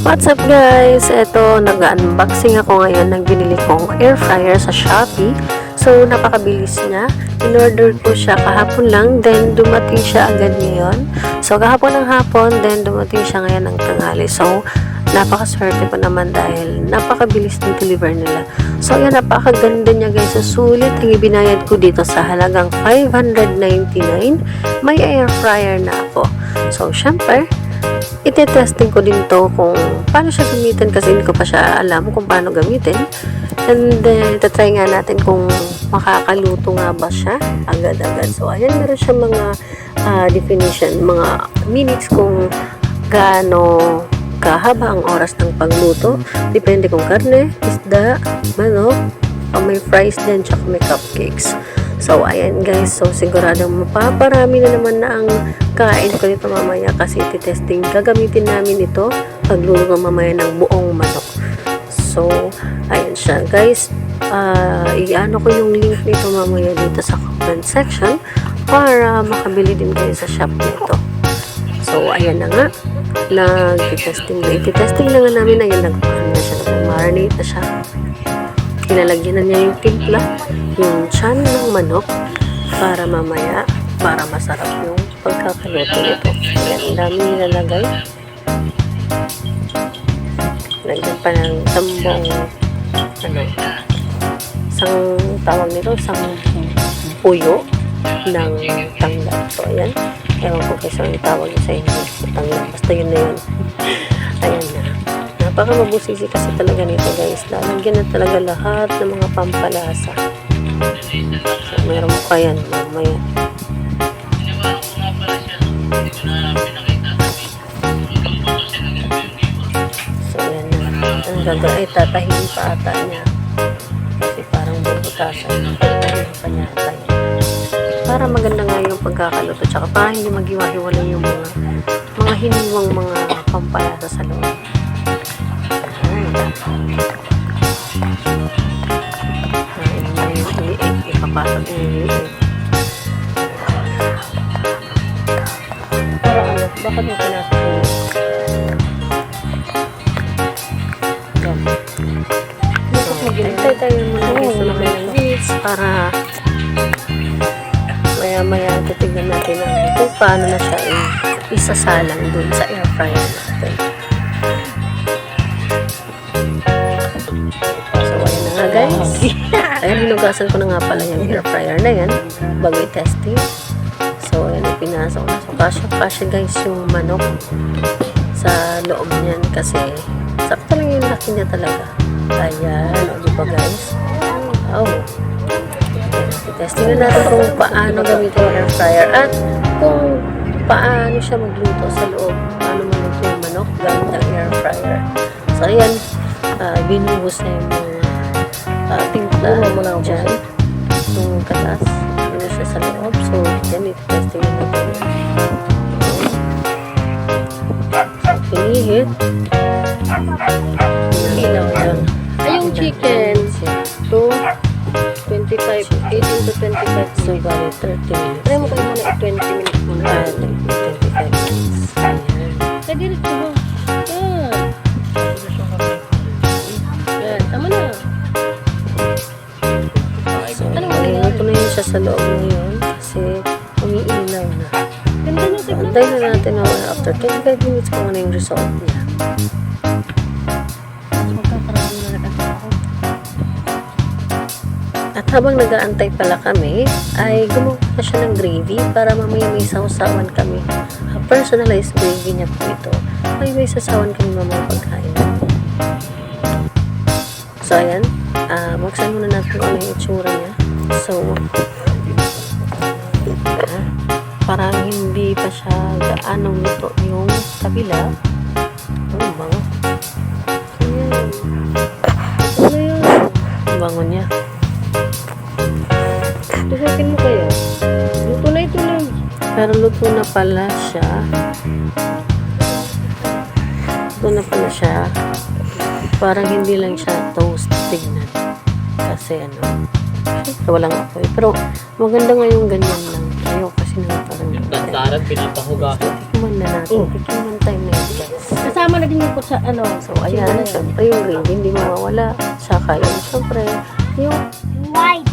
What's up guys? Eto, nag-unboxing ako ngayon ng binili kong air fryer sa Shopee. So, napakabilis niya. In-order ko siya kahapon lang, then dumating siya agad ngayon. So, kahapon ng hapon, then dumating siya ngayon ng tanghali. So, napakaswerte ko naman dahil napakabilis ng deliver nila. So, ayan, napakaganda niya guys. So, sulit ang ibinayad ko dito sa halagang $599. May air fryer na ako. So, syempre, ite-testing ko din to kung paano siya gamitin kasi hindi ko pa siya alam kung paano gamitin. And then, itatry nga natin kung makakaluto nga ba siya agad-agad. So, ayan, meron siya mga definition, mga minutes kung gaano kahaba ang oras ng pagluto. Depende kung karne, isda, manok, may fries din, tsaka may cupcakes. So, ayan guys. So, siguradong mapaparami na naman na ang kain ko nito mamaya kasi iti-testing. Gagamitin namin ito pagluto mamaya ng buong manok. So, ayan siya guys. I-ano ko yung link nito mamaya dito sa comment section para makabili din kayo sa shop nito. So, ayan na nga. Nag-testing na. Iti-testing na nga namin. Ayan, nag-marinate na siya. Nag-marinate na siya. Kinalagyan na niya yung timpla, yung tiyan ng manok para mamaya, para masarap yung pagkakaluto nito. Ayan, ang dami nilalagay. Lagyan pa ng tambong, isang tawag nito, isang puyo ng tanglad. So, ayan. Ewan ko kasi ang tawag sa English sa tanglad. Basta yun na yun. Ayan na. Napaka-mabusisi kasi talaga nito guys. Lalagyan na talaga lahat ng mga pampalasa. So, meron mo pa yan mamaya. So, yan na. Ang gagawin, tatahin pa ata niya. Kasi parang bubutasan. Tatahin pa niya ata yan. Para maganda nga yung pagkakaluto. Tsaka para hindi maghiwa-hiwalay yung mga hiniwang mga pampalasa sa loob. Ipapasok yung para ano, bakit mo pinasok yung hintay tayo muna guys na may bits para maya titignan natin kung paano na siya isasalang dun sa air fryer natin. Guys, ayan, hinugasan ko na nga pala yung air fryer na yan bago i-testing. So, ayan, pinasok na. So, kasya guys yung manok sa loob niyan kasi sakto lang yung laki niya talaga. Ayan, o diba guys? Oh. I-testing na natin kung paano gamitin yung air fryer at kung paano siya magluto sa loob. Paano magluto yung manok gamit ang air fryer. So, ayan, binuhos na yung timpla dyan yung katas yun siya sa loob. So yan, iti-testing na natin pinihit ilaw yan. Ay, yung chicken to 25 18 to 25 so bali 30 minutes. Try mo kayo muna 20 minutes muna 25 minutes. Ayan, diretso mo yan, tama na. Ito na yun siya sa loob ngayon kasi umiilaw na. So, antayin na natin after 25 minutes kung ano yung result niya. At habang nag-aantay pala kami, ay gumawa na siya ng gravy para mamaya may sausawan kami. Personalized gravy niya po ito. May sausawan kami mamaya pagkain. So, ayan. Buksan muna natin kung ano yung itsura niya. So, parang hindi pa siya gaanong luto yung kabila. Ang bango. Ayan. Ano yun? Ang bango niya. Tusakin mo kayo. Luto na ito lang. Pero luto na pala siya. Luto na pala siya. Parang hindi lang siya toast. Tignan. Kasi ano, walang apoy. Pero maganda nga yung ganyan lang. Ayaw kasi na parang Lantaran, pinapahugasan. tikman na natin. Tikman time na yun guys. kasama na din yung sa ano. So, ayan, syempre yung green hindi mawawala. Saka yung syempre, yung White.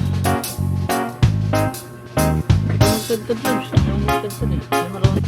Yung ganda dun siya. Yung ganda dun eh. Yung marunong.